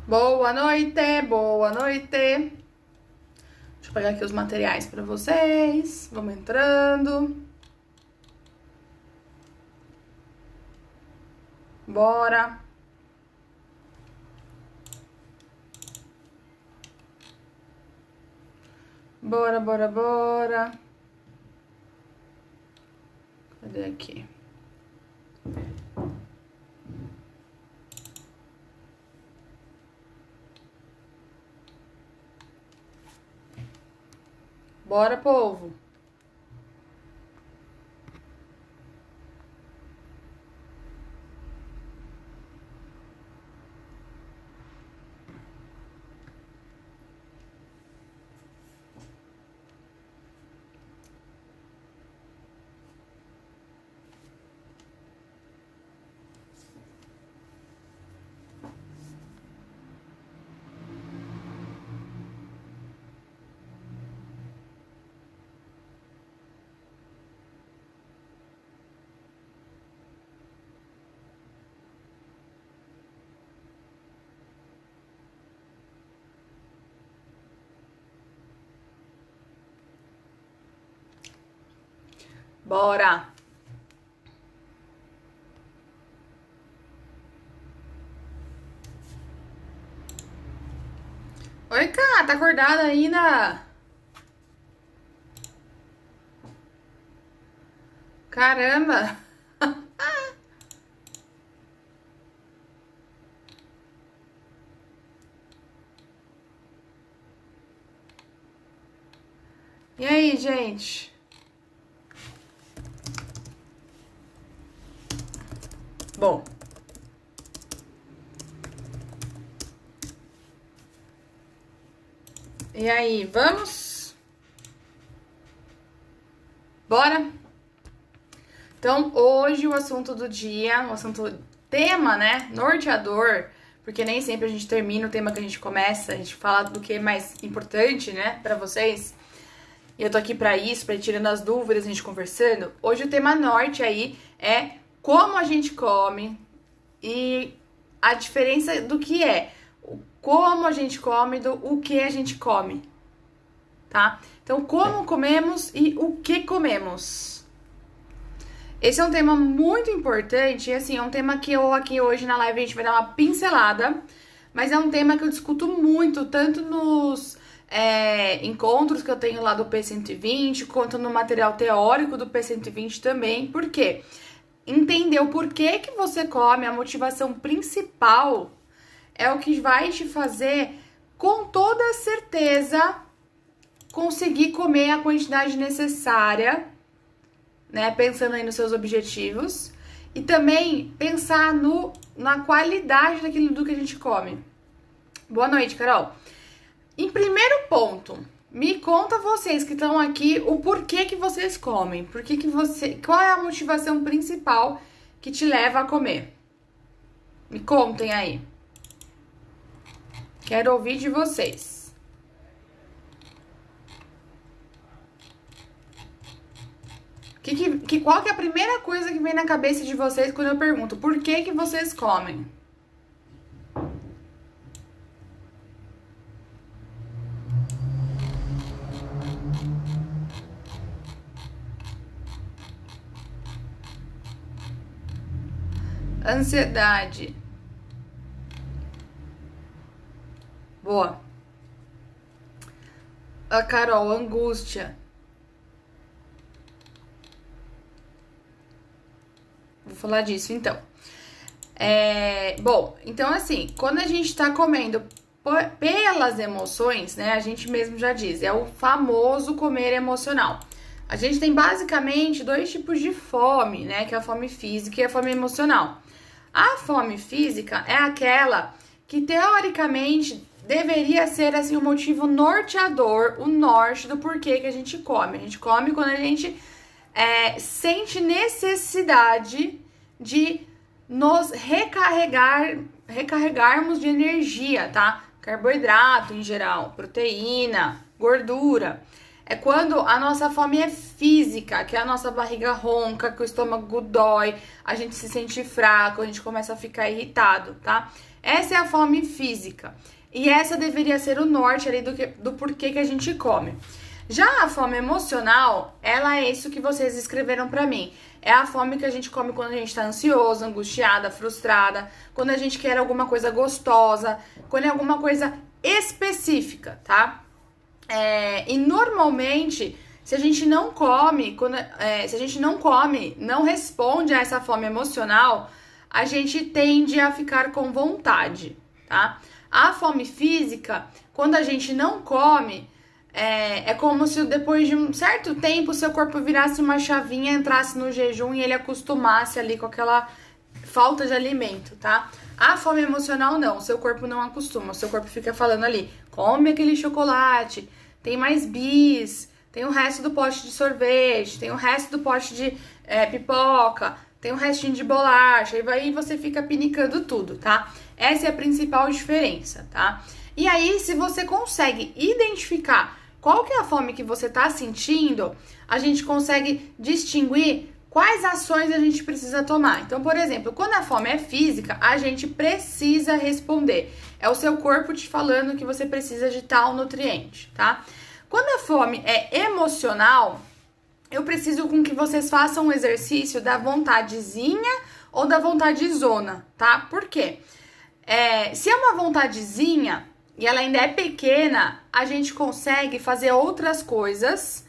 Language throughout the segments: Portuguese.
Boa noite, boa noite. Deixa eu pegar aqui os materiais para vocês. Vamos entrando. Bora. Bora, bora, bora. Cadê aqui? Bora, povo. Bora. Oi, Cá, tá acordada ainda? Caramba. E aí, gente? Bom. E aí, vamos? Bora? Então, hoje o assunto do dia, tema, né? Norteador, porque nem sempre a gente termina o tema que a gente começa, a gente fala do que é mais importante, né, pra vocês. E eu tô aqui pra isso, pra ir tirando as dúvidas, a gente conversando. Hoje o tema norte aí é como a gente come e a diferença do que é como a gente come do o que a gente come, tá? Então, como comemos e o que comemos. Esse é um tema muito importante, e assim, é um tema que eu aqui hoje na live a gente vai dar uma pincelada, mas é um tema que eu discuto muito, tanto nos encontros que eu tenho lá do P120, quanto no material teórico do P120 também. Por quê? Entender o porquê que você come, a motivação principal, é o que vai te fazer, com toda certeza, conseguir comer a quantidade necessária, né? Pensando aí nos seus objetivos. E também pensar na qualidade daquilo do que a gente come. Boa noite, Carol. Em primeiro ponto, me conta vocês que estão aqui o porquê que vocês comem. Qual é a motivação principal que te leva a comer? Me contem aí. Quero ouvir de vocês. Qual que é a primeira coisa que vem na cabeça de vocês quando eu pergunto por que vocês comem? Ansiedade. Boa. A Carol, angústia. Vou falar disso então. Bom, então assim, quando a gente tá comendo pelas emoções, né? A gente mesmo já diz, é o famoso comer emocional. A gente tem basicamente dois tipos de fome, né? Que é a fome física e a fome emocional. A fome física é aquela que teoricamente deveria ser assim o motivo norteador, o norte do porquê que a gente come. A gente come quando a gente sente necessidade de nos recarregarmos de energia, tá? Carboidrato em geral, proteína, gordura. é quando a nossa fome é física, que a nossa barriga ronca, que o estômago dói, a gente se sente fraco, a gente começa a ficar irritado, tá? Essa é a fome física. E essa deveria ser o norte ali do porquê que a gente come. Já a fome emocional, ela é isso que vocês escreveram pra mim. É a fome que a gente come quando a gente tá ansioso, angustiada, frustrada, quando a gente quer alguma coisa gostosa, quando é alguma coisa específica, tá? E normalmente, se a gente não come, não responde a essa fome emocional, a gente tende a ficar com vontade, tá? A fome física, quando a gente não come, é como se depois de um certo tempo seu corpo virasse uma chavinha, entrasse no jejum e ele acostumasse ali com aquela falta de alimento, tá? A fome emocional não, seu corpo não acostuma, o seu corpo fica falando ali, come aquele chocolate, tem mais bis, tem o resto do pote de sorvete, tem o resto do pote de pipoca, tem um restinho de bolacha, e aí você fica pinicando tudo, tá? Essa é a principal diferença, tá? E aí, se você consegue identificar qual que é a fome que você tá sentindo, a gente consegue distinguir quais ações a gente precisa tomar. Então, por exemplo, quando a fome é física, a gente precisa responder. É o seu corpo te falando que você precisa de tal nutriente, tá? Quando a fome é emocional, eu preciso com que vocês façam um exercício da vontadezinha ou da vontadezona, tá? Por quê? Se é uma vontadezinha e ela ainda é pequena, a gente consegue fazer outras coisas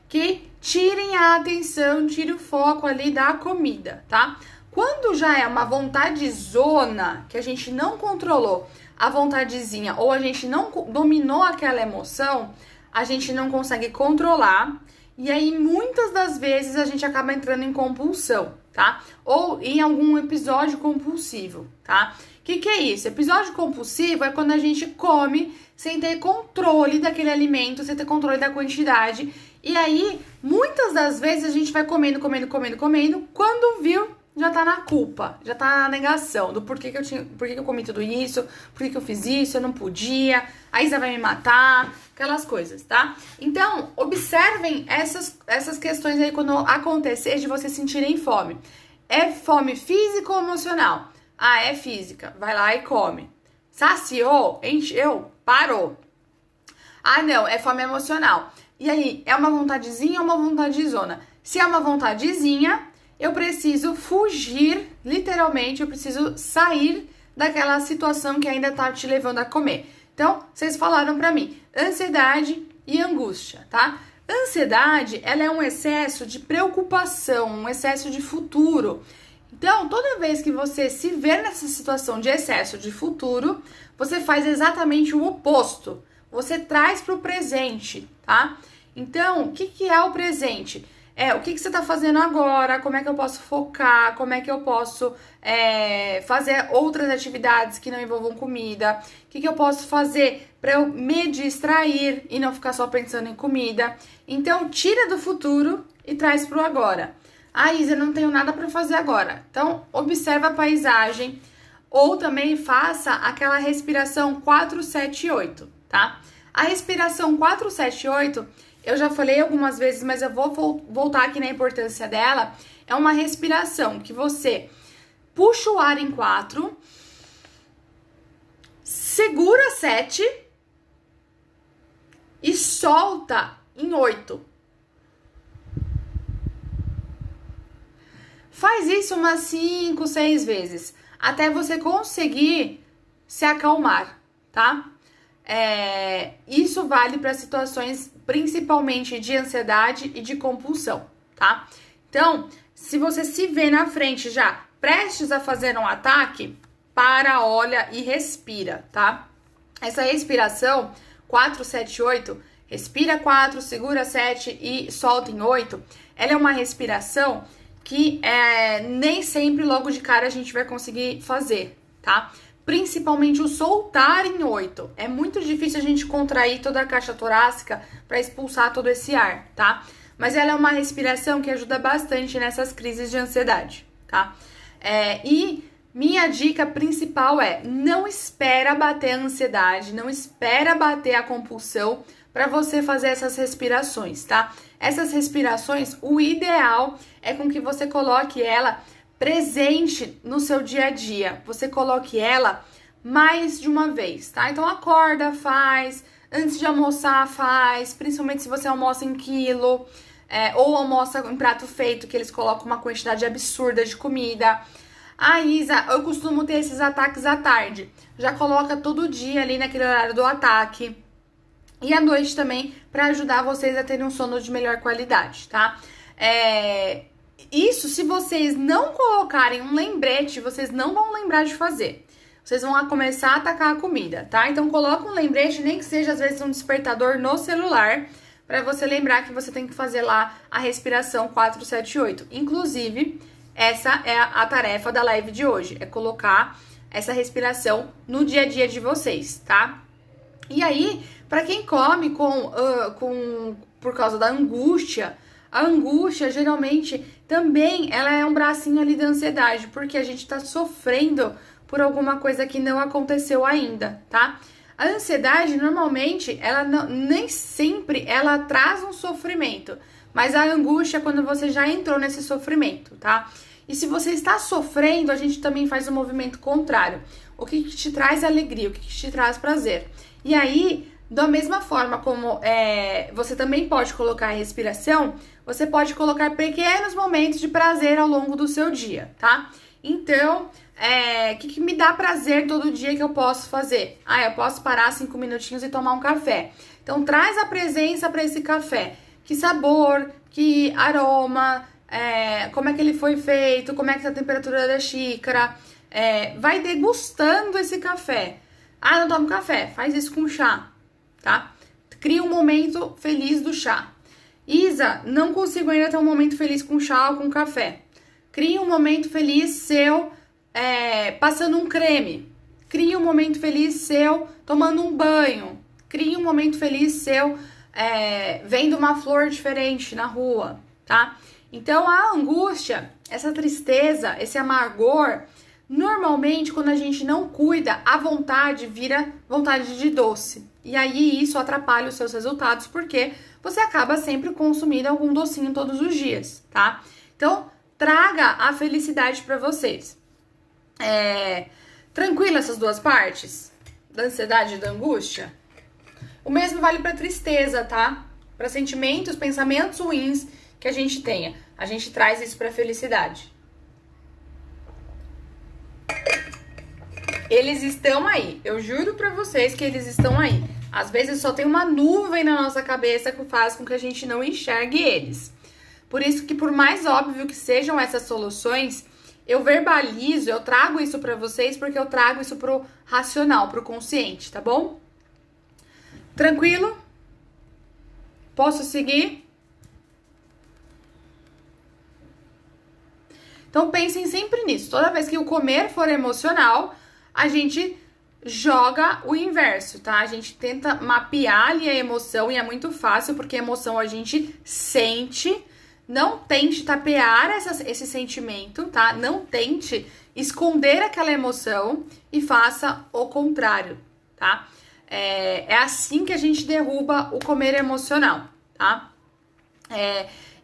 que tirem a atenção, tirem o foco ali da comida, tá? Quando já é uma vontadezona, que a gente não controlou a vontadezinha ou a gente não dominou aquela emoção, a gente não consegue controlar e aí muitas das vezes a gente acaba entrando em compulsão, tá? Ou em algum episódio compulsivo, tá? O que é isso? Episódio compulsivo é quando a gente come sem ter controle daquele alimento, sem ter controle da quantidade. E aí, muitas das vezes a gente vai comendo, quando viu, já tá na culpa, já tá na negação do porquê que eu comi tudo isso, porquê que eu fiz isso, eu não podia, a Isa vai me matar, aquelas coisas, tá? Então, observem essas questões aí quando acontecer de vocês sentirem fome. É fome física ou emocional? Ah, é física. Vai lá e come. Saciou? Encheu? Parou. Ah, não, é fome emocional. E aí, é uma vontadezinha ou uma vontadezona? Se é uma vontadezinha, eu preciso fugir, literalmente, eu preciso sair daquela situação que ainda tá te levando a comer. Então, vocês falaram pra mim, ansiedade e angústia, tá? Ansiedade, ela é um excesso de preocupação, um excesso de futuro. Então, toda vez que você se vê nessa situação de excesso de futuro, você faz exatamente o oposto. Você traz para o presente, tá? Então, o que é o presente? O que você está fazendo agora, como é que eu posso focar, como é que eu posso fazer outras atividades que não envolvam comida, o que eu posso fazer para eu me distrair e não ficar só pensando em comida. Então, tira do futuro e traz para o agora. Ah, Isa, eu não tenho nada para fazer agora. Então, observa a paisagem ou também faça aquela respiração 4-7-8, tá? A respiração 4-7-8, eu já falei algumas vezes, mas eu vou voltar aqui na importância dela. É uma respiração que você puxa o ar em 4, segura 7 e solta em 8. Faz isso umas 5, 6 vezes, até você conseguir se acalmar, tá? Isso vale para situações principalmente de ansiedade e de compulsão, tá? Então, se você se vê na frente já prestes a fazer um ataque, para, olha e respira, tá? Essa respiração 4-7-8, respira 4, segura 7 e solta em 8, ela é uma respiração que nem sempre logo de cara a gente vai conseguir fazer, tá? Principalmente o soltar em 8. É muito difícil a gente contrair toda a caixa torácica para expulsar todo esse ar, tá? Mas ela é uma respiração que ajuda bastante nessas crises de ansiedade, tá? E minha dica principal não espera bater a ansiedade, não espera bater a compulsão para você fazer essas respirações, tá? Essas respirações, o ideal é com que você coloque ela presente no seu dia a dia. Você coloque ela mais de uma vez, tá? Então acorda, faz, antes de almoçar, faz, principalmente se você almoça em quilo, ou almoça em prato feito, que eles colocam uma quantidade absurda de comida. Ah, Isa, eu costumo ter esses ataques à tarde. Já coloca todo dia ali naquele horário do ataque. E à noite também, para ajudar vocês a terem um sono de melhor qualidade, tá? Isso, se vocês não colocarem um lembrete, vocês não vão lembrar de fazer. Vocês vão começar a atacar a comida, tá? Então, coloca um lembrete, nem que seja às vezes um despertador no celular, para você lembrar que você tem que fazer lá a respiração 478. Inclusive, essa é a tarefa da live de hoje, é colocar essa respiração no dia a dia de vocês, tá? E aí, para quem come por causa da angústia, a angústia geralmente também ela é um bracinho ali da ansiedade, porque a gente tá sofrendo por alguma coisa que não aconteceu ainda, tá? A ansiedade, normalmente, ela nem sempre ela traz um sofrimento, mas a angústia é quando você já entrou nesse sofrimento, tá? E se você está sofrendo, a gente também faz o movimento contrário. O que te traz alegria, o que te traz prazer. E aí, da mesma forma como você também pode colocar a respiração, você pode colocar pequenos momentos de prazer ao longo do seu dia, tá? Então, o que me dá prazer todo dia que eu posso fazer? Eu posso parar 5 minutinhos e tomar um café. Então, traz a presença para esse café. Que sabor, que aroma, como é que ele foi feito, como é que tá a temperatura da xícara. Vai degustando esse café. Não tomo café, faz isso com chá, tá? Cria um momento feliz do chá. Isa, não consigo ainda ter um momento feliz com chá ou com café. Cria um momento feliz seu passando um creme. Cria um momento feliz seu tomando um banho. Cria um momento feliz seu vendo uma flor diferente na rua, tá? Então, a angústia, essa tristeza, esse amargor, normalmente, quando a gente não cuida, a vontade vira vontade de doce. E aí, isso atrapalha os seus resultados, porque você acaba sempre consumindo algum docinho todos os dias, tá? Então, traga a felicidade para vocês. Tranquila essas duas partes? Da ansiedade e da angústia? O mesmo vale para tristeza, tá? Para sentimentos, pensamentos ruins que a gente tenha. A gente traz isso para felicidade. Eles estão aí. Eu juro pra vocês que eles estão aí. Às vezes só tem uma nuvem na nossa cabeça que faz com que a gente não enxergue eles. Por isso que, por mais óbvio que sejam essas soluções, eu verbalizo, eu trago isso pra vocês porque eu trago isso pro racional, pro consciente, tá bom? Tranquilo? Posso seguir? Então pensem sempre nisso. Toda vez que o comer for emocional, a gente joga o inverso, tá? A gente tenta mapear ali a emoção e é muito fácil, porque a emoção a gente sente. Não tente tapear esse sentimento, tá? Não tente esconder aquela emoção e faça o contrário, tá? É assim que a gente derruba o comer emocional, tá?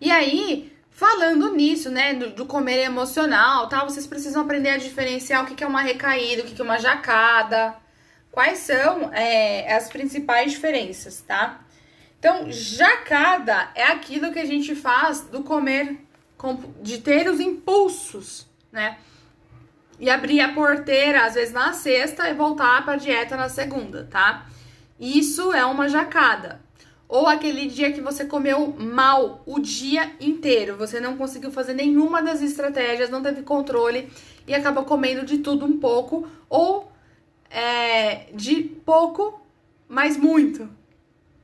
E aí, falando nisso, né, do comer emocional, tá? Vocês precisam aprender a diferenciar o que é uma recaída, o que é uma jacada. Quais são as principais diferenças, tá? Então, jacada é aquilo que a gente faz do comer, de ter os impulsos, né? E abrir a porteira, às vezes, na sexta e voltar pra dieta na segunda, tá? Isso é uma jacada. Ou aquele dia que você comeu mal o dia inteiro, você não conseguiu fazer nenhuma das estratégias, não teve controle e acabou comendo de tudo um pouco, ou de pouco, mas muito,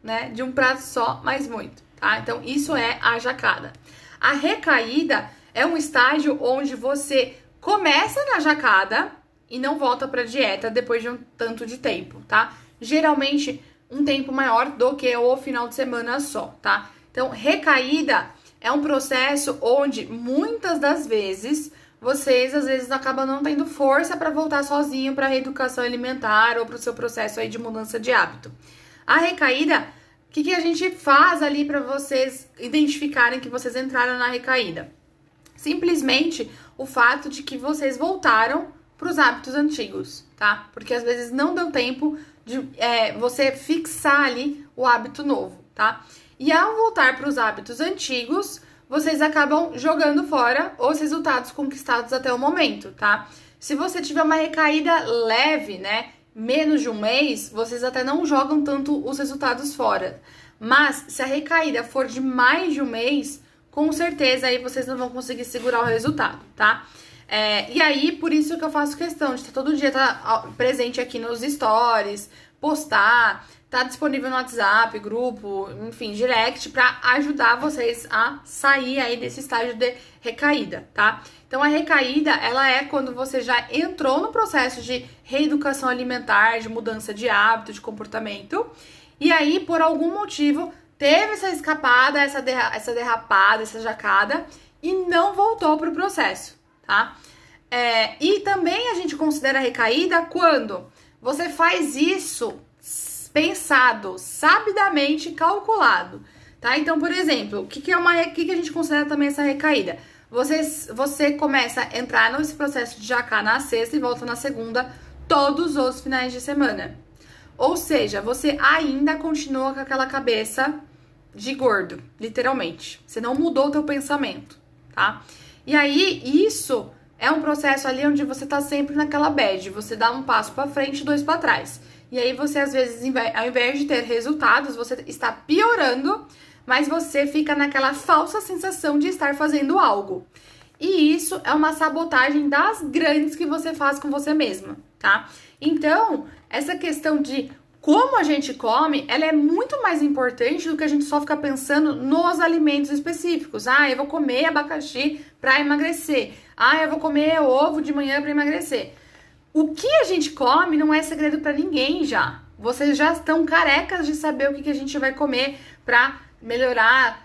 né? De um prato só, mas muito, tá? Então, isso é a jacada. A recaída é um estágio onde você começa na jacada e não volta pra dieta depois de um tanto de tempo, tá? Geralmente, um tempo maior do que o final de semana só, tá? Então, recaída é um processo onde muitas das vezes vocês às vezes acabam não tendo força para voltar sozinho para a reeducação alimentar ou para o seu processo aí de mudança de hábito. A recaída que a gente faz ali para vocês identificarem que vocês entraram na recaída? Simplesmente o fato de que vocês voltaram para os hábitos antigos, tá? Porque às vezes não deu tempo de você fixar ali o hábito novo, tá? E ao voltar para os hábitos antigos, vocês acabam jogando fora os resultados conquistados até o momento, tá? Se você tiver uma recaída leve, né, menos de um mês, vocês até não jogam tanto os resultados fora. Mas se a recaída for de mais de um mês, com certeza aí vocês não vão conseguir segurar o resultado, tá? E aí, por isso que eu faço questão de estar todo dia presente aqui nos stories, postar, tá disponível no WhatsApp, grupo, enfim, direct, pra ajudar vocês a sair aí desse estágio de recaída, tá? Então, a recaída, ela é quando você já entrou no processo de reeducação alimentar, de mudança de hábito, de comportamento, e aí, por algum motivo, teve essa escapada, essa derrapada, essa jacada, e não voltou pro processo, tá? E também a gente considera a recaída quando você faz isso pensado, sabidamente calculado, tá? Então, por exemplo, o que a gente considera também essa recaída? Você começa a entrar nesse processo de jacar na sexta e volta na segunda todos os finais de semana. Ou seja, você ainda continua com aquela cabeça de gordo, literalmente. Você não mudou o teu pensamento, tá? E aí, isso é um processo ali onde você tá sempre naquela bad. Você dá um passo pra frente, dois pra trás. E aí você, às vezes, ao invés de ter resultados, você está piorando, mas você fica naquela falsa sensação de estar fazendo algo. E isso é uma sabotagem das grandes que você faz com você mesma, tá? Então, essa questão de como a gente come, ela é muito mais importante do que a gente só ficar pensando nos alimentos específicos. Ah, eu vou comer abacaxi pra emagrecer. Ah, eu vou comer ovo de manhã pra emagrecer. O que a gente come não é segredo pra ninguém já. Vocês já estão carecas de saber o que a gente vai comer pra melhorar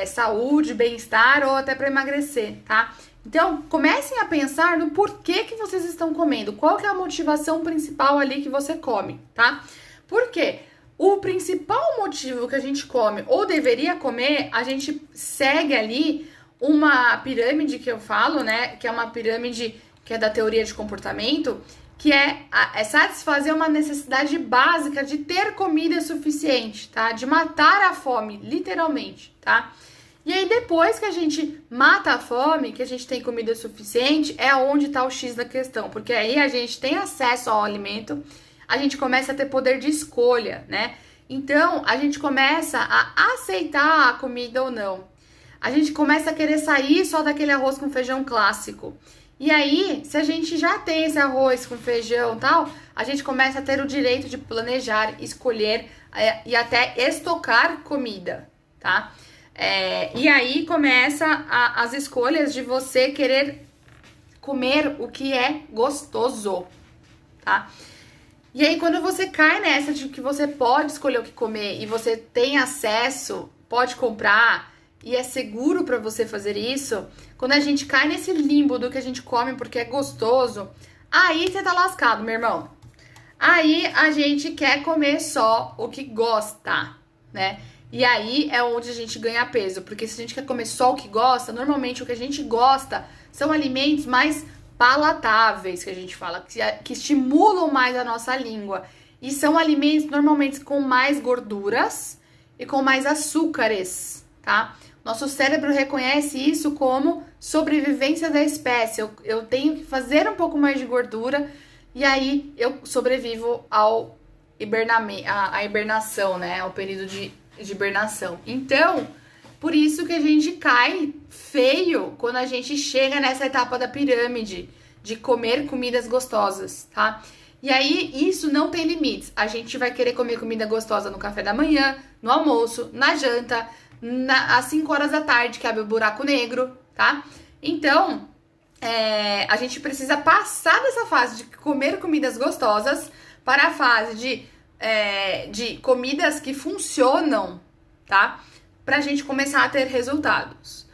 saúde, bem-estar ou até pra emagrecer, tá? Então, comecem a pensar no porquê que vocês estão comendo. Qual que é a motivação principal ali que você come, tá? Porque o principal motivo que a gente come ou deveria comer, a gente segue ali uma pirâmide que eu falo, né? Que é uma pirâmide que é da teoria de comportamento, que é satisfazer uma necessidade básica de ter comida suficiente, tá? De matar a fome, literalmente, tá? E aí, depois que a gente mata a fome, que a gente tem comida suficiente, é onde tá o X da questão. Porque aí a gente tem acesso ao alimento, a gente começa a ter poder de escolha, né? Então, a gente começa a aceitar a comida ou não. A gente começa a querer sair só daquele arroz com feijão clássico. E aí, se a gente já tem esse arroz com feijão e tal, a gente começa a ter o direito de planejar, escolher e até estocar comida, tá? E aí começa as escolhas de você querer comer o que é gostoso, tá? E aí quando você cai nessa de que você pode escolher o que comer e você tem acesso, pode comprar e é seguro pra você fazer isso, quando a gente cai nesse limbo do que a gente come porque é gostoso, aí você tá lascado, meu irmão. Aí a gente quer comer só o que gosta, né? E aí é onde a gente ganha peso, porque se a gente quer comer só o que gosta, normalmente o que a gente gosta são alimentos mais palatáveis, que a gente fala, que estimulam mais a nossa língua. E são alimentos normalmente com mais gorduras e com mais açúcares, tá? Nosso cérebro reconhece isso como sobrevivência da espécie. Eu tenho que fazer um pouco mais de gordura e aí eu sobrevivo à hibernação, né? Ao período de hibernação. Então, por isso que a gente cai feio quando a gente chega nessa etapa da pirâmide de comer comidas gostosas, tá? E aí, isso não tem limites. A gente vai querer comer comida gostosa no café da manhã, no almoço, na janta, às 5 horas da tarde, que abre o buraco negro, tá? Então, a gente precisa passar dessa fase de comer comidas gostosas para a fase de comidas que funcionam, tá? Pra gente começar a ter resultados.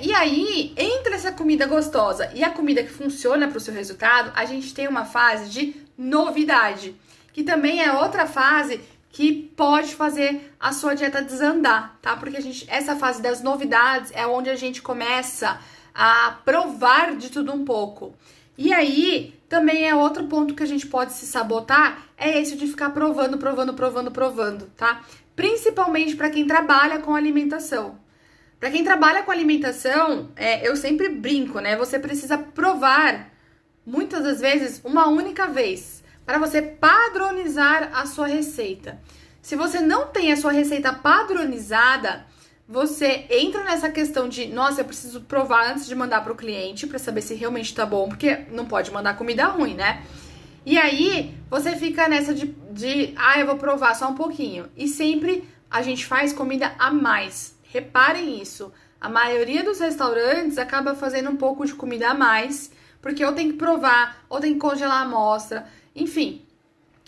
E aí, entre essa comida gostosa e a comida que funciona pro seu resultado, a gente tem uma fase de novidade, que também é outra fase que pode fazer a sua dieta desandar, tá? Porque essa fase das novidades é onde a gente começa a provar de tudo um pouco. E aí, também é outro ponto que a gente pode se sabotar, é esse de ficar provando, tá? Principalmente para quem trabalha com alimentação. Para quem trabalha com alimentação, eu sempre brinco, né? Você precisa provar, muitas das vezes, uma única vez, para você padronizar a sua receita. Se você não tem a sua receita padronizada, você entra nessa questão de, nossa, eu preciso provar antes de mandar para o cliente para saber se realmente tá bom, porque não pode mandar comida ruim, né? E aí, você fica nessa eu vou provar só um pouquinho. E sempre a gente faz comida a mais. Reparem isso. A maioria dos restaurantes acaba fazendo um pouco de comida a mais, porque ou tem que provar, ou tem que congelar a amostra, enfim.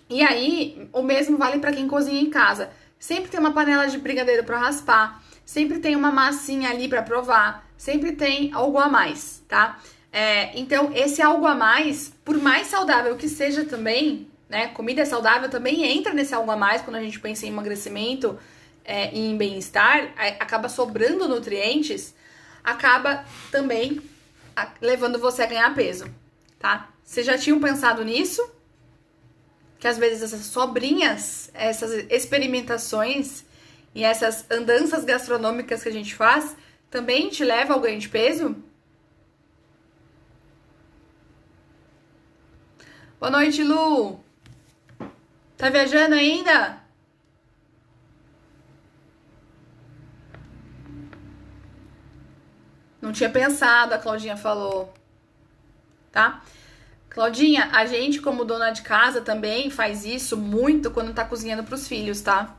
E aí, o mesmo vale para quem cozinha em casa. Sempre tem uma panela de brigadeiro para raspar, sempre tem uma massinha ali para provar, sempre tem algo a mais, tá? Então, esse algo a mais, por mais saudável que seja também, né? Comida saudável também entra nesse algo a mais quando a gente pensa em emagrecimento e em bem-estar, acaba sobrando nutrientes, acaba também levando você a ganhar peso, tá? Vocês já tinham pensado nisso? Que às vezes essas sobrinhas, essas experimentações e essas andanças gastronômicas que a gente faz também te leva ao ganho de peso? Boa noite, Lu! Tá viajando ainda? Não tinha pensado, a Claudinha falou, tá? Claudinha, a gente como dona de casa também faz isso muito quando tá cozinhando pros filhos, tá?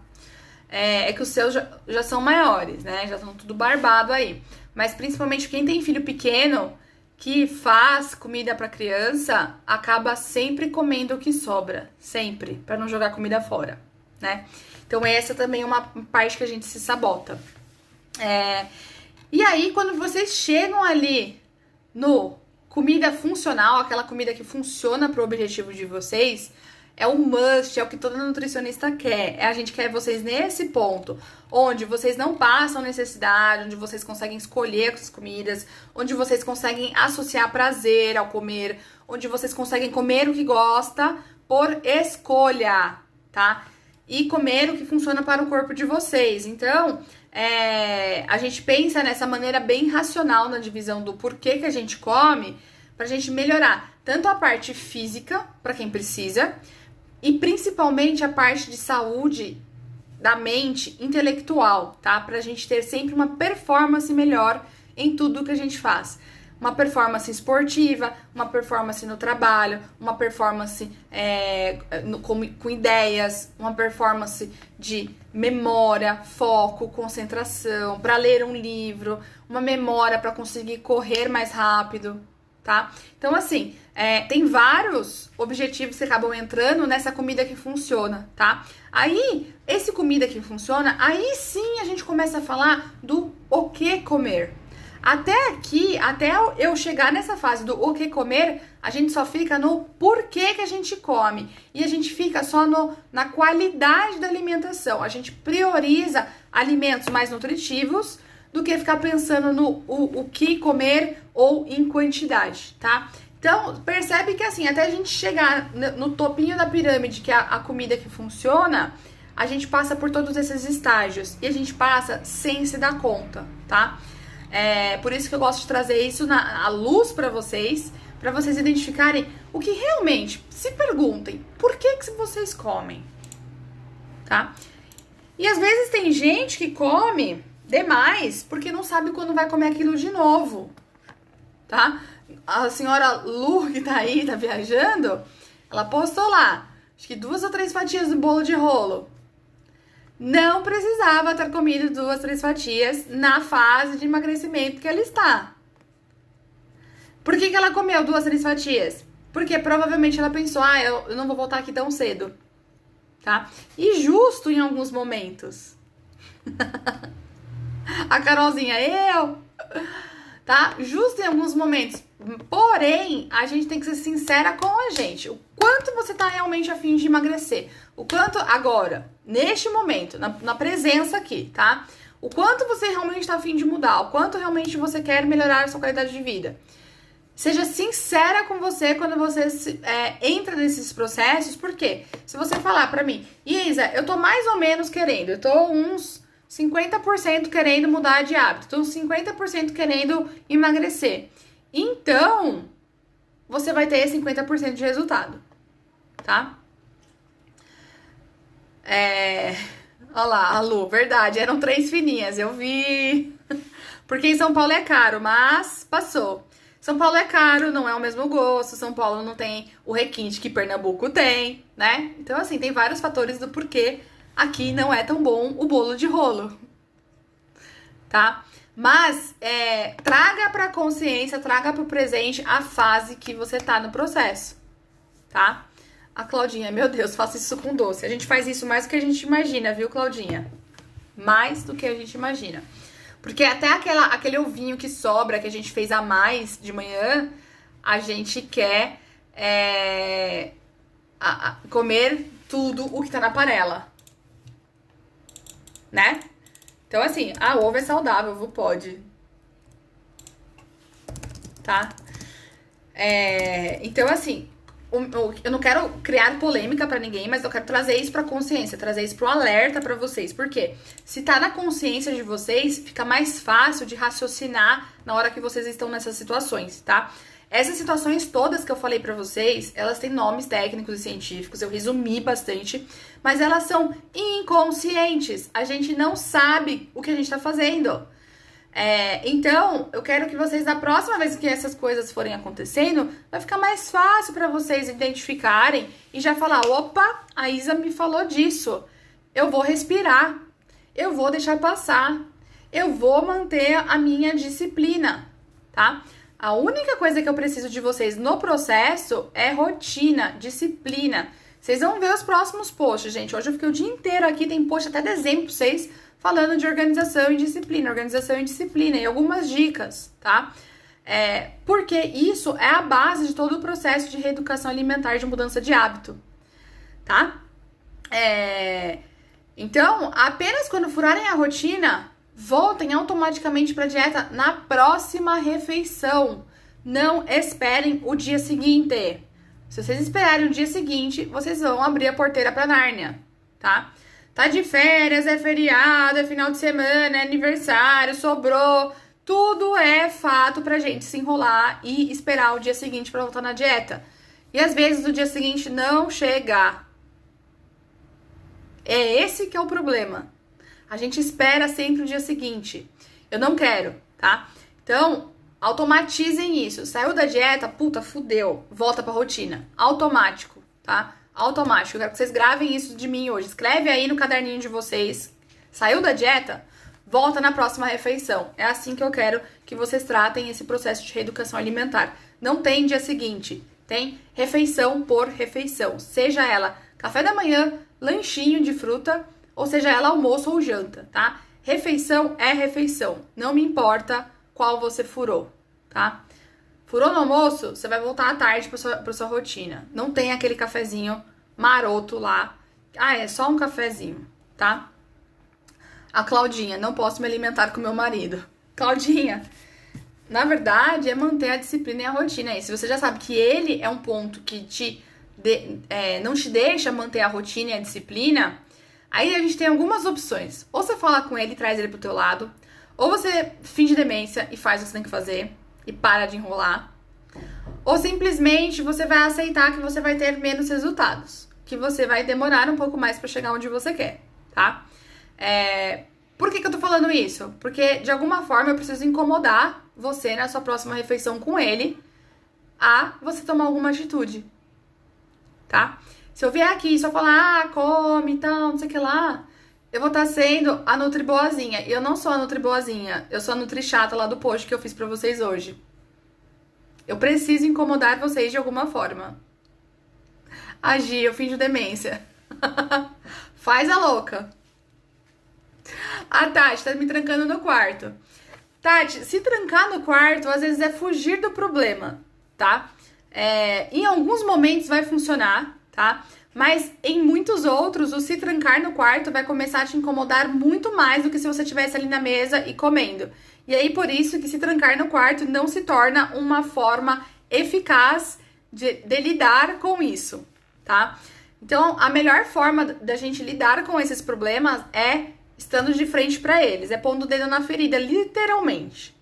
É que os seus já são maiores, né? Já estão tudo barbado aí. Mas principalmente quem tem filho pequeno, que faz comida pra criança, acaba sempre comendo o que sobra. Sempre, pra não jogar comida fora, né? Então essa também é uma parte que a gente se sabota. E aí, quando vocês chegam ali no comida funcional, aquela comida que funciona pro objetivo de vocês, é um must, é o que toda nutricionista quer. A gente quer vocês nesse ponto, onde vocês não passam necessidade, onde vocês conseguem escolher as comidas, onde vocês conseguem associar prazer ao comer, onde vocês conseguem comer o que gosta por escolha, tá? E comer o que funciona para o corpo de vocês. Então, a gente pensa nessa maneira bem racional na divisão do porquê que a gente come, pra gente melhorar tanto a parte física, para quem precisa, e principalmente a parte de saúde da mente intelectual, tá? Pra gente ter sempre uma performance melhor em tudo que a gente faz. Uma performance esportiva, uma performance no trabalho, uma performance com ideias, uma performance de memória, foco, concentração, para ler um livro, uma memória para conseguir correr mais rápido, tá? Então, assim, tem vários objetivos que acabam entrando nessa comida que funciona, tá? Aí, esse comida que funciona, aí sim a gente começa a falar do o que comer. Até aqui, até eu chegar nessa fase do o que comer, a gente só fica no porquê que a gente come. E a gente fica só na qualidade da alimentação. A gente prioriza alimentos mais nutritivos do que ficar pensando no o que comer ou em quantidade, tá? Então, percebe que assim, até a gente chegar no topinho da pirâmide, que é a comida que funciona, a gente passa por todos esses estágios. E a gente passa sem se dar conta, tá? Por isso que eu gosto de trazer isso à luz para vocês identificarem o que realmente, se perguntem, por que vocês comem, tá? E às vezes tem gente que come demais porque não sabe quando vai comer aquilo de novo, tá? A senhora Lu, que tá aí, tá viajando, ela postou lá, acho que 2 ou 3 fatias de bolo de rolo. Não precisava ter comido 2, 3 fatias na fase de emagrecimento que ela está. Por que ela comeu 2, 3 fatias? Porque provavelmente ela pensou, eu não vou voltar aqui tão cedo, tá? E justo em alguns momentos. A Carolzinha, tá? Justo em alguns momentos Porém, a gente tem que ser sincera com a gente. O quanto você tá realmente a fim de emagrecer. O quanto, agora, neste momento, na presença aqui, tá? O quanto você realmente tá a fim de mudar. O quanto realmente você quer melhorar a sua qualidade de vida. Seja sincera com você quando você entra nesses processos. Por quê? Se você falar pra mim, Isa, eu tô mais ou menos querendo. Eu tô uns 50% querendo mudar de hábito. Tô uns 50% querendo emagrecer. Então, você vai ter 50% de resultado, tá? Olha lá, a Lu, verdade, eram 3 fininhas, eu vi. Porque em São Paulo é caro, mas passou. São Paulo é caro, não é o mesmo gosto, São Paulo não tem o requinte que Pernambuco tem, né? Então, assim, tem vários fatores do porquê aqui não é tão bom o bolo de rolo, tá? Mas traga pra consciência, traga pro presente a fase que você tá no processo, tá? A Claudinha, meu Deus, faça isso com doce. A gente faz isso mais do que a gente imagina, viu, Claudinha? Mais do que a gente imagina. Porque até aquele ovinho que sobra, que a gente fez a mais de manhã, a gente quer comer tudo o que tá na panela, né? Então, assim, o ovo é saudável, o ovo pode. Tá? Então, assim, eu não quero criar polêmica pra ninguém, mas eu quero trazer isso pra consciência, trazer isso pro alerta pra vocês. Por quê? Se tá na consciência de vocês, fica mais fácil de raciocinar na hora que vocês estão nessas situações, tá? Essas situações todas que eu falei pra vocês, elas têm nomes técnicos e científicos, eu resumi bastante, mas elas são inconscientes. A gente não sabe o que a gente tá fazendo. Então, eu quero que vocês, na próxima vez que essas coisas forem acontecendo, vai ficar mais fácil pra vocês identificarem e já falar, opa, a Isa me falou disso. Eu vou respirar, eu vou deixar passar, eu vou manter a minha disciplina, tá? A única coisa que eu preciso de vocês no processo é rotina, disciplina. Vocês vão ver os próximos posts, gente. Hoje eu fiquei o dia inteiro aqui, tem post até dezembro pra vocês, falando de organização e disciplina e algumas dicas, tá? Porque isso é a base de todo o processo de reeducação alimentar, de mudança de hábito, tá? Então, apenas quando furarem a rotina, voltem automaticamente para a dieta na próxima refeição. Não esperem o dia seguinte. Se vocês esperarem o dia seguinte, vocês vão abrir a porteira para Nárnia, tá? Tá de férias, é feriado, é final de semana, é aniversário, sobrou. Tudo é fato pra gente se enrolar e esperar o dia seguinte pra voltar na dieta. E às vezes o dia seguinte não chega. É esse que é o problema. A gente espera sempre o dia seguinte. Eu não quero, tá? Então, automatizem isso. Saiu da dieta, puta, fudeu. Volta pra rotina. Automático, tá? Automático. Eu quero que vocês gravem isso de mim hoje. Escreve aí no caderninho de vocês. Saiu da dieta? Volta na próxima refeição. É assim que eu quero que vocês tratem esse processo de reeducação alimentar. Não tem dia seguinte. Tem refeição por refeição. Seja ela café da manhã, lanchinho de fruta, ou seja ela almoço ou janta, tá? Refeição é refeição. Não me importa qual você furou, tá? Furou no almoço, você vai voltar à tarde pra sua rotina. Não tem aquele cafezinho maroto lá. É só um cafezinho, tá? A Claudinha, não posso me alimentar com meu marido. Claudinha, na verdade, é manter a disciplina e a rotina. E se você já sabe que ele é um ponto que não te deixa manter a rotina e a disciplina, aí a gente tem algumas opções. Ou você fala com ele e traz ele pro teu lado, ou você finge demência e faz o que você tem que fazer e para de enrolar. Ou simplesmente você vai aceitar que você vai ter menos resultados, que você vai demorar um pouco mais para chegar onde você quer, tá? Por que eu tô falando isso? Porque de alguma forma eu preciso incomodar você na sua próxima refeição com ele a você tomar alguma atitude, tá? Se eu vier aqui e só falar, come e tal, não sei o que lá, eu vou estar sendo a Nutri Boazinha. E eu não sou a Nutri Boazinha, eu sou a Nutri Chata lá do post que eu fiz pra vocês hoje. Eu preciso incomodar vocês de alguma forma. Agir, eu finjo demência. Faz a louca. A Tati tá me trancando no quarto. Tati, se trancar no quarto, às vezes é fugir do problema, tá? Em alguns momentos vai funcionar, tá? Mas em muitos outros, o se trancar no quarto vai começar a te incomodar muito mais do que se você estivesse ali na mesa e comendo. E aí, por isso que se trancar no quarto não se torna uma forma eficaz de lidar com isso, tá? Então, a melhor forma da gente lidar com esses problemas é estando de frente pra eles, é pondo o dedo na ferida, literalmente.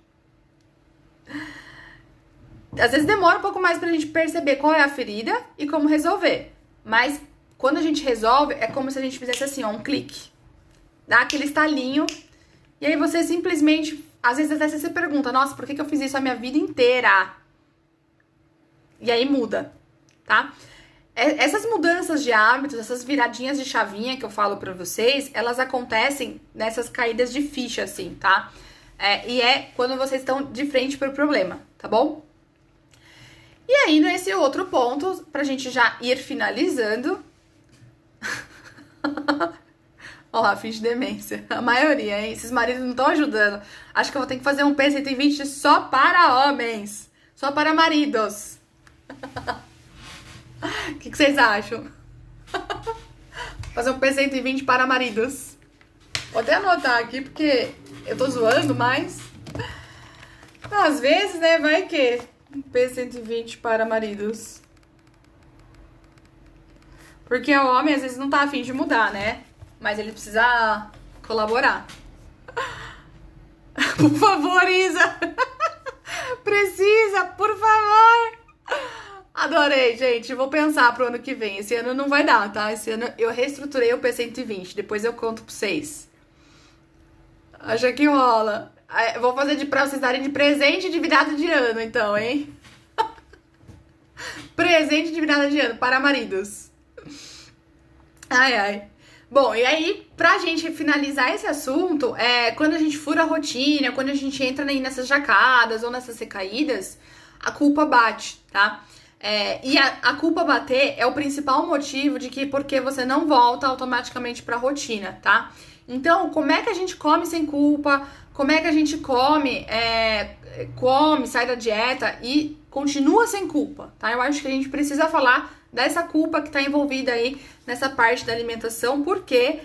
Às vezes demora um pouco mais pra gente perceber qual é a ferida e como resolver. Mas quando a gente resolve, é como se a gente fizesse assim, ó, um clique. Dá aquele estalinho. E aí você simplesmente, às vezes até você se pergunta, nossa, por que eu fiz isso a minha vida inteira? E aí muda, tá? Essas mudanças de hábitos, essas viradinhas de chavinha que eu falo pra vocês, elas acontecem nessas caídas de ficha, assim, tá? E é quando vocês estão de frente pro problema, tá bom? E aí, nesse outro ponto, pra gente já ir finalizando... Olha lá, finge demência. A maioria, hein? Esses maridos não estão ajudando. Acho que eu vou ter que fazer um P120 só para homens. Só para maridos. O que vocês acham? Fazer um P120 para maridos. Vou até anotar aqui, porque eu tô zoando, mas... Às vezes, né, vai que... Um P120 para maridos. Porque o homem, às vezes, não tá afim de mudar, né? Mas ele precisa colaborar. Por favor, Isa! Precisa, por favor! Adorei, gente. Vou pensar pro ano que vem. Esse ano não vai dar, tá? Esse ano eu reestruturei o P120. Depois eu conto pra vocês. Acha que rola? Vou fazer pra vocês darem de presente de virada de ano, então, hein? Presente de virada de ano para maridos. Ai, ai. Bom, e aí, pra gente finalizar esse assunto, quando a gente fura a rotina, quando a gente entra nessas jacadas ou nessas recaídas, a culpa bate, tá? E a culpa bater é o principal motivo de que porque você não volta automaticamente pra rotina, tá? Então, como é que a gente come sem culpa? Como é que a gente come, sai da dieta e continua sem culpa, tá? Eu acho que a gente precisa falar dessa culpa que tá envolvida aí nessa parte da alimentação, porque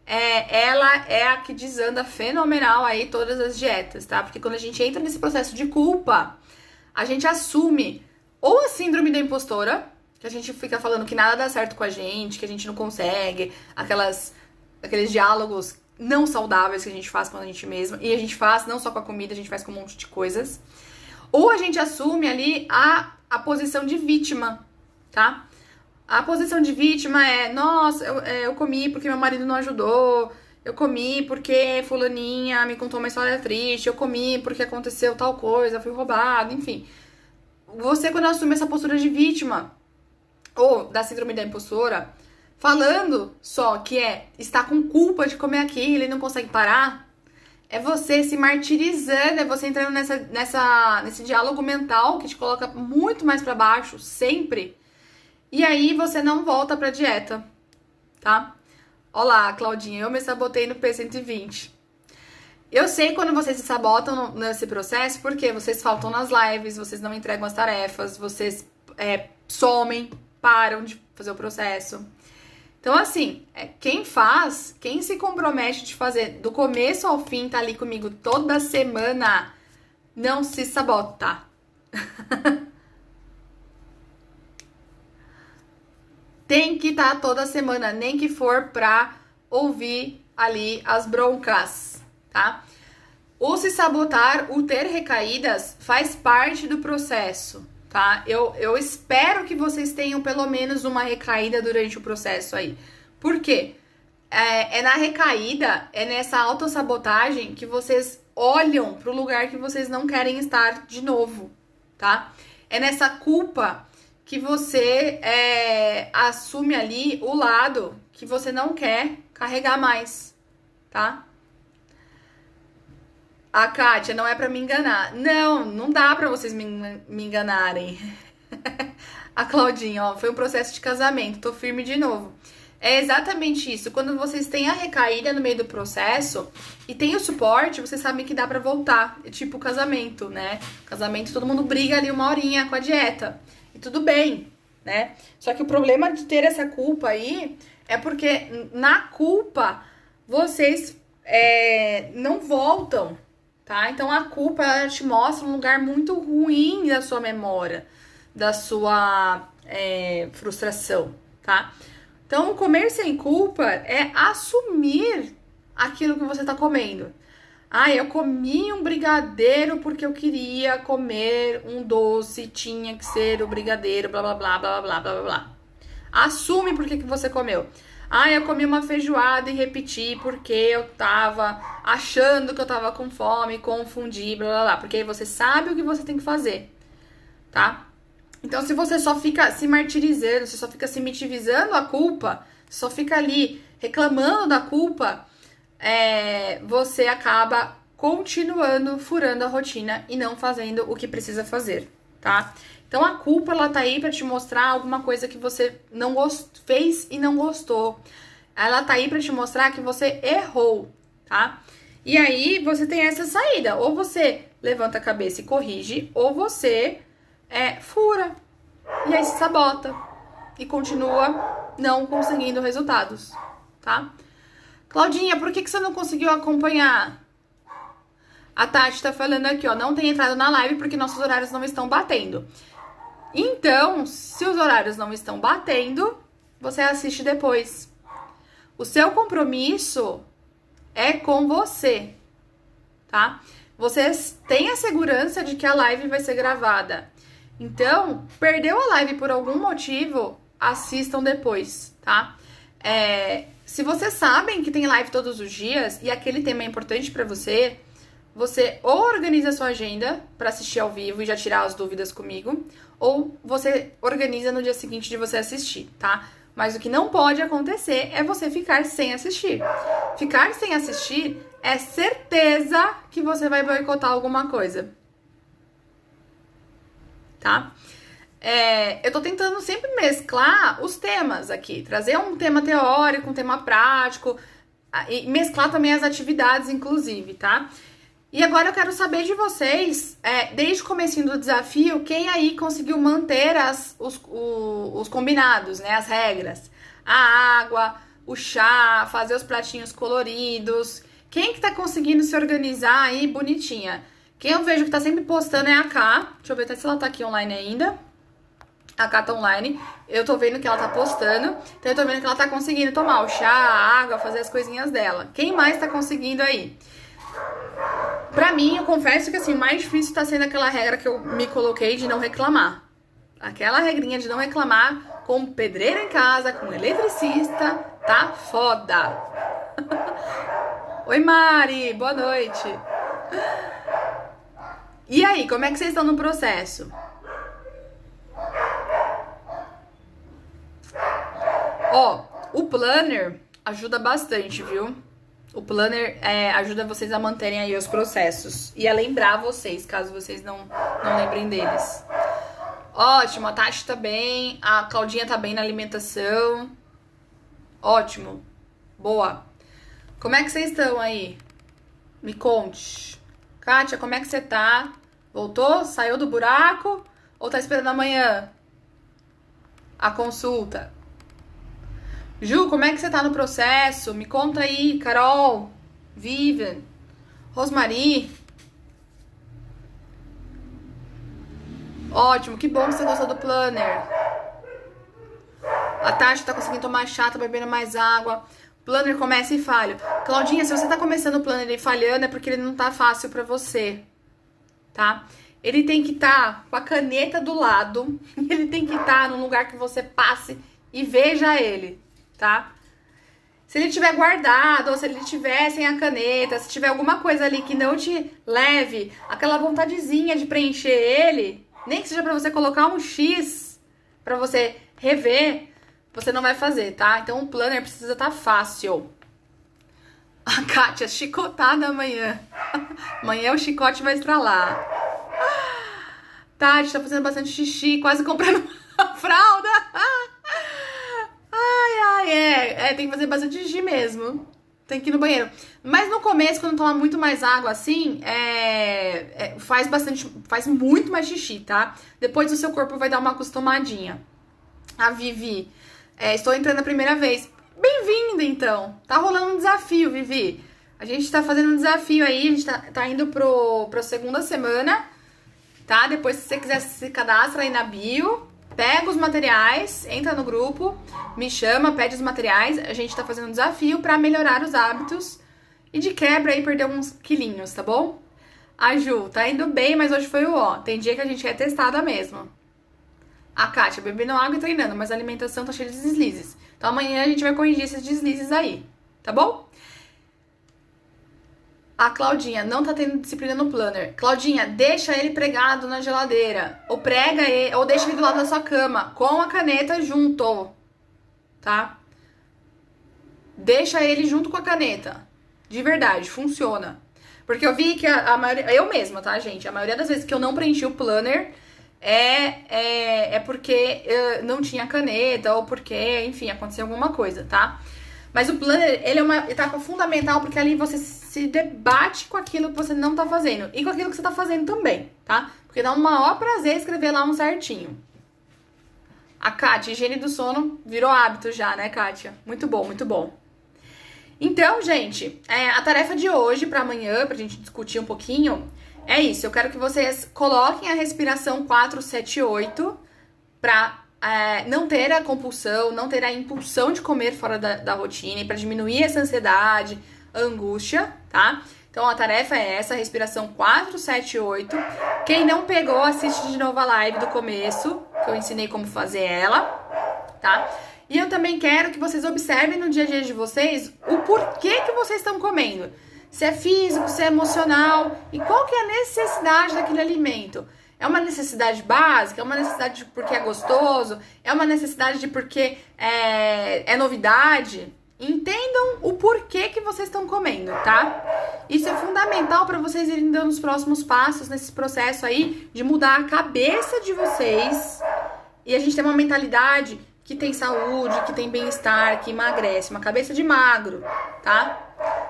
ela é a que desanda fenomenal aí todas as dietas, tá? Porque quando a gente entra nesse processo de culpa, a gente assume ou a síndrome da impostora, que a gente fica falando que nada dá certo com a gente, que a gente não consegue, aqueles diálogos não saudáveis que a gente faz com a gente mesma, e a gente faz não só com a comida, a gente faz com um monte de coisas. Ou a gente assume ali a posição de vítima, tá? A posição de vítima nossa, eu comi porque meu marido não ajudou, eu comi porque fulaninha me contou uma história triste, eu comi porque aconteceu tal coisa, fui roubado, enfim. Você, quando assume essa postura de vítima, ou da síndrome da impostora, falando só que está com culpa de comer aquilo e não consegue parar, é você se martirizando, é você entrando nesse diálogo mental que te coloca muito mais pra baixo, sempre. E aí você não volta pra dieta, tá? Olá, Claudinha, eu me sabotei no P120. Eu sei quando vocês se sabotam nesse processo, porque vocês faltam nas lives, vocês não entregam as tarefas, vocês somem, param de fazer o processo. Então, assim, quem se compromete de fazer do começo ao fim, tá ali comigo toda semana, não se sabota. Tem que estar toda semana, nem que for pra ouvir ali as broncas, tá? O se sabotar, o ter recaídas, faz parte do processo, tá? Eu espero que vocês tenham pelo menos uma recaída durante o processo aí. Por quê? Na recaída, nessa autossabotagem que vocês olham pro lugar que vocês não querem estar de novo, tá? É nessa culpa que você assume ali o lado que você não quer carregar mais, tá? A Kátia, não é pra me enganar. Não dá pra vocês me enganarem. A Claudinha, ó, foi um processo de casamento, tô firme de novo. É exatamente isso. Quando vocês têm a recaída no meio do processo e tem o suporte, vocês sabem que dá pra voltar. É tipo casamento, né? Casamento, todo mundo briga ali uma horinha com a dieta. E tudo bem, né? Só que o problema de ter essa culpa aí é porque na culpa vocês não voltam, tá? Então a culpa ela te mostra um lugar muito ruim da sua memória, da sua frustração, tá? Então, comer sem culpa é assumir aquilo que você tá comendo. Ah, eu comi um brigadeiro porque eu queria comer um doce, tinha que ser o brigadeiro, blá, blá, blá, blá, blá, blá, blá, blá. Assume por que você comeu. Ah, eu comi uma feijoada e repeti porque eu tava achando que eu tava com fome, confundi, blá, blá, blá. Porque aí você sabe o que você tem que fazer, tá? Então, se você só fica se martirizando, você só fica se mitivizando a culpa, só fica ali reclamando da culpa, você acaba continuando furando a rotina e não fazendo o que precisa fazer, tá? Então, a culpa, ela tá aí pra te mostrar alguma coisa que você não fez e não gostou. Ela tá aí pra te mostrar que você errou, tá? E aí, você tem essa saída. Ou você levanta a cabeça e corrige, ou você fura. E aí se sabota. E continua não conseguindo resultados, tá? Claudinha, por que você não conseguiu acompanhar? A Tati tá falando aqui, ó. Não tem entrado na live porque nossos horários não estão batendo. Então, se os horários não estão batendo, você assiste depois. O seu compromisso é com você, tá? Vocês têm a segurança de que a live vai ser gravada. Então, perdeu a live por algum motivo, assistam depois, tá? Se vocês sabem que tem live todos os dias e aquele tema é importante pra você, você ou organiza a sua agenda pra assistir ao vivo e já tirar as dúvidas comigo, ou você organiza no dia seguinte de você assistir, tá? Mas o que não pode acontecer é você ficar sem assistir. Ficar sem assistir é certeza que você vai boicotar alguma coisa. Tá? Eu tô tentando sempre mesclar os temas aqui. Trazer um tema teórico, um tema prático. E mesclar também as atividades, inclusive, tá? E agora eu quero saber de vocês, desde o comecinho do desafio, quem aí conseguiu manter os combinados, né? As regras. A água, o chá, fazer os pratinhos coloridos. Quem que tá conseguindo se organizar aí bonitinha? Quem eu vejo que tá sempre postando é a Ká. Deixa eu ver até se ela tá aqui online ainda. A Ká tá online. Eu tô vendo que ela tá postando. Então eu tô vendo que ela tá conseguindo tomar o chá, a água, fazer as coisinhas dela. Quem mais tá conseguindo aí? Pra mim, eu confesso que assim, o mais difícil tá sendo aquela regra que eu me coloquei de não reclamar. Aquela regrinha de não reclamar com pedreiro em casa, com eletricista, tá foda. Oi, Mari, boa noite. E aí, como é que vocês estão no processo? Ó, o planner ajuda bastante, viu? O planner ajuda vocês a manterem aí os processos e a lembrar vocês, caso vocês não lembrem deles. Ótimo, a Tati tá bem, a Claudinha tá bem na alimentação. Ótimo, boa. Como é que vocês estão aí? Me conte. Kátia, como é que você tá? Voltou? Saiu do buraco? Ou tá esperando amanhã a consulta? Ju, como é que você tá no processo? Me conta aí, Carol, Vivian, Rosmary. Ótimo, que bom que você gostou do planner. A Tati tá conseguindo tomar chá, tá bebendo mais água. Planner começa e falha. Claudinha, se você tá começando o planner e falhando, é porque ele não tá fácil pra você, tá? Ele tem que estar com a caneta do lado, ele tem que estar num lugar que você passe e veja ele, tá? Se ele tiver guardado, ou se ele tiver sem a caneta, se tiver alguma coisa ali que não te leve aquela vontadezinha de preencher ele, nem que seja pra você colocar um X pra você rever, você não vai fazer, tá? Então o planner precisa estar fácil. A Kátia, chicotada amanhã. Amanhã o chicote vai estralar. Tati, tá fazendo bastante xixi, quase comprando uma fralda. Ai, tem que fazer bastante xixi mesmo. Tem que ir no banheiro. Mas no começo, quando toma muito mais água assim, faz muito mais xixi, tá? Depois o seu corpo vai dar uma acostumadinha. A Vivi, estou entrando a primeira vez. Bem-vinda, então. Tá rolando um desafio, Vivi. A gente tá fazendo um desafio aí, a gente tá indo pra segunda semana, tá? Depois, se você quiser, se cadastra aí na bio, pega os materiais, entra no grupo, me chama, pede os materiais. A gente tá fazendo um desafio pra melhorar os hábitos e de quebra aí perder uns quilinhos, tá bom? A Ju, tá indo bem, mas hoje foi o ó. Tem dia que a gente é testada mesmo. A Kátia, bebendo água e treinando, mas a alimentação tá cheia de deslizes. Então amanhã a gente vai corrigir esses deslizes aí, tá bom? A Claudinha, não tá tendo disciplina no planner. Claudinha, deixa ele pregado na geladeira. Ou prega ele, ou deixa ele do lado da sua cama, com a caneta junto, tá? Deixa ele junto com a caneta. De verdade, funciona. Porque eu vi que a maioria... Eu mesma, tá, gente? A maioria das vezes que eu não preenchi o planner é porque não tinha caneta ou porque, enfim, aconteceu alguma coisa, tá? Mas o planner, ele é uma etapa fundamental porque ali você se debate com aquilo que você não tá fazendo e com aquilo que você tá fazendo também, tá? Porque dá um maior prazer escrever lá um certinho. A Kátia, higiene do sono virou hábito já, né, Kátia? Muito bom, muito bom. Então, gente, a tarefa de hoje pra amanhã, pra gente discutir um pouquinho, é isso. Eu quero que vocês coloquem a respiração 478 pra não ter a compulsão, não ter a impulsão de comer fora da rotina e pra diminuir essa ansiedade, a angústia, tá? Então, a tarefa é essa, respiração 478. Quem não pegou, assiste de novo a live do começo, que eu ensinei como fazer ela, tá? E eu também quero que vocês observem no dia a dia de vocês o porquê que vocês estão comendo. Se é físico, se é emocional e qual que é a necessidade daquele alimento. É uma necessidade básica? É uma necessidade de porque é gostoso? É uma necessidade de porque é novidade? Entendam o porquê que vocês estão comendo, tá? Isso é fundamental para vocês irem dando os próximos passos nesse processo aí de mudar a cabeça de vocês e a gente ter uma mentalidade que tem saúde, que tem bem-estar, que emagrece, uma cabeça de magro, tá?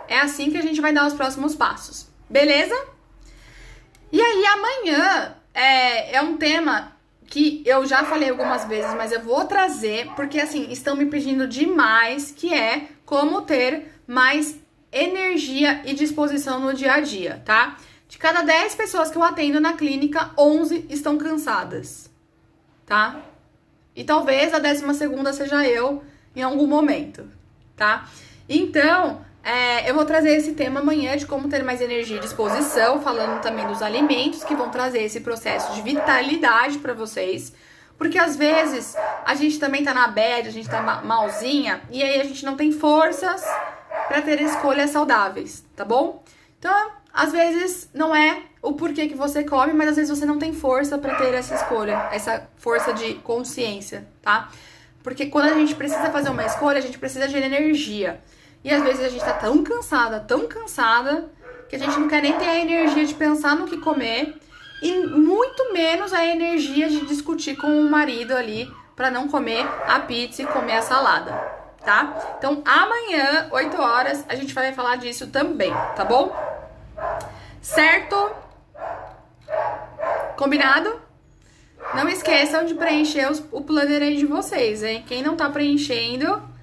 É assim que a gente vai dar os próximos passos, beleza? E aí amanhã é um tema que eu já falei algumas vezes, mas eu vou trazer, porque assim, estão me pedindo demais, que é como ter mais energia e disposição no dia a dia, tá? De cada 10 pessoas que eu atendo na clínica, 11 estão cansadas, tá? E talvez a 12ª seja eu em algum momento, tá? Então, eu vou trazer esse tema amanhã de como ter mais energia e disposição, falando também dos alimentos que vão trazer esse processo de vitalidade pra vocês. Porque às vezes a gente também tá na bad, a gente tá malzinha, e aí a gente não tem forças pra ter escolhas saudáveis, tá bom? Então, às vezes não é o porquê que você come, mas às vezes você não tem força pra ter essa escolha, essa força de consciência, tá? Porque quando a gente precisa fazer uma escolha, a gente precisa de energia. E às vezes a gente tá tão cansada, que a gente não quer nem ter a energia de pensar no que comer e muito menos a energia de discutir com o marido ali pra não comer a pizza e comer a salada, tá? Então amanhã, 8 horas, a gente vai falar disso também, tá bom? Certo? Combinado? Não esqueçam de preencher o planner aí de vocês, hein? Quem não tá preenchendo...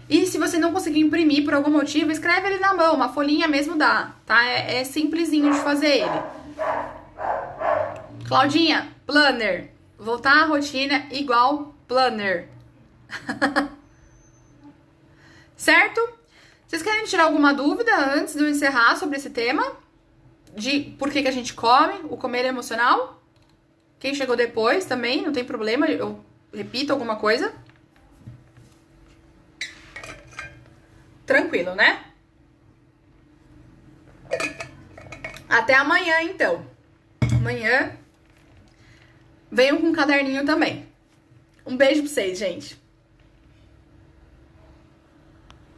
E se você não conseguir imprimir por algum motivo, escreve ele na mão, uma folhinha mesmo dá, tá? É simplesinho de fazer ele. Claudinha, planner. Voltar à rotina igual planner. Certo? Vocês querem tirar alguma dúvida antes de eu encerrar sobre esse tema? De por que a gente come, o comer emocional? Quem chegou depois também, não tem problema, eu repito alguma coisa. Tranquilo, né? Até amanhã, então. Amanhã venham com um caderninho também. Um beijo pra vocês, gente.